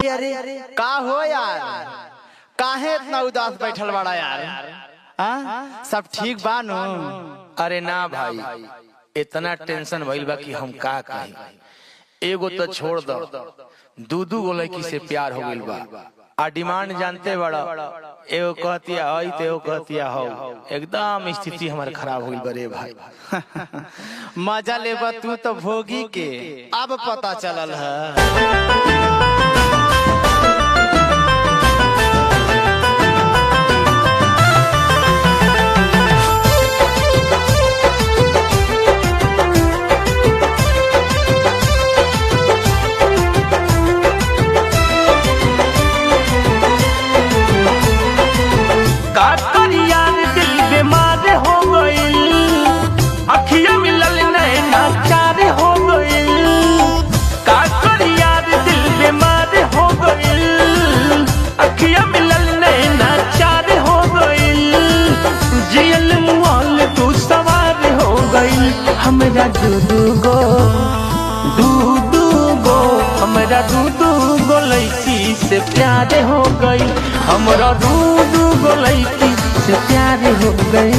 अरे का हो यार, काहे इतना उदास बैठल बड़ा यार? सब ठीक बा नु? अरे ना भाई, इतना टेंशन भइल बा कि हम का कही। एगो तो छोड़ दो, दू गो लड़की से प्यार हो गइल बा। आ डिमांड जानते बड़ा, एगो कहतिया हई तो एगो कहतिया हो। एकदम स्थिति हमारे खराब हो गइल बा रे भाई। मजा लेबा तू तो भोगी के, अब पता चलल है। हमरा दू गो हमरा दू गो लड़की से प्यार हो गई। हमरा दू गो लड़की से प्यार हो गई।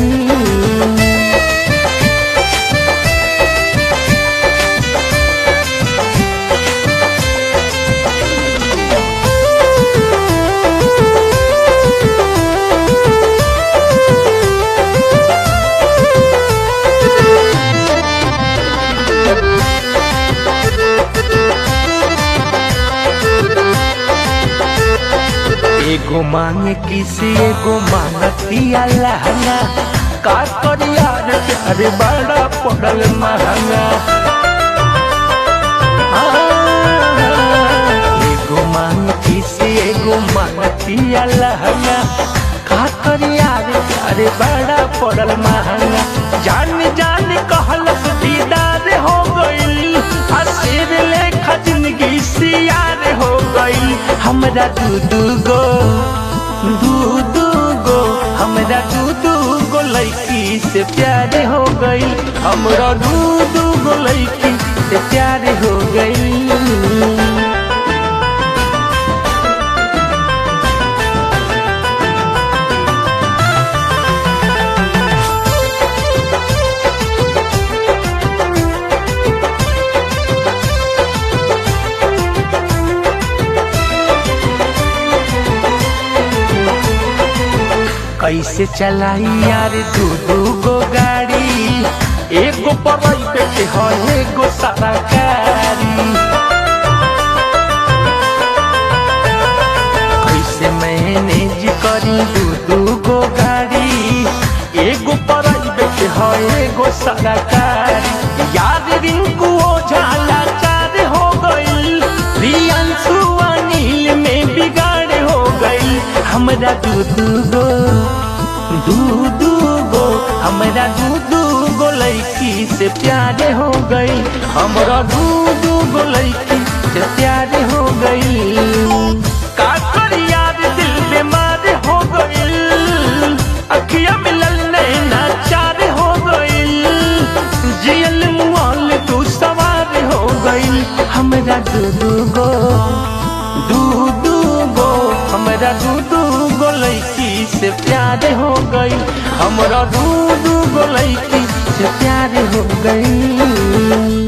एगो मांगे किसी एगो मांगतिया लहंगा, का करिया प्यार बड़ा पड़ल महंगा। एगो मांगे किसी एगो मांगतिया लहंगा, का करिया प्यार बड़ा पड़ल महंगा। जान जान कहलस दीदार हो गइल, हसीर लेखा जिंदगी सियार हो गइल। हमरा दू हमरा दू गो लड़की से प्यार हो गई। हमरा दू गो लड़की से प्यार हो गई। कैसे चलाई यार दू गो गाड़ी, एगो प्राइवेट है एगो सरकारी। कैसे मैनेज करी दू गो गाड़ी, एगो प्राइवेट है एगो सरकारी। यार रिंकू ओझाला चार हो गई, रियांशु अनिल में बिगाड़ हो गई। हमरा दू गो हमरा दू गो लड़की से प्यार हो गई। हमरा दू गो लड़की से प्यार हो गई। का करी यार दिल बीमार हो गई, अखियां मिलल नैना चार हो गई। जियल मुआल तू सवार हो गई। हमरा दू गो हमरा दू गो लड़की से प्यार हो गई। हमरा दू गो लड़की से प्यार हो गई।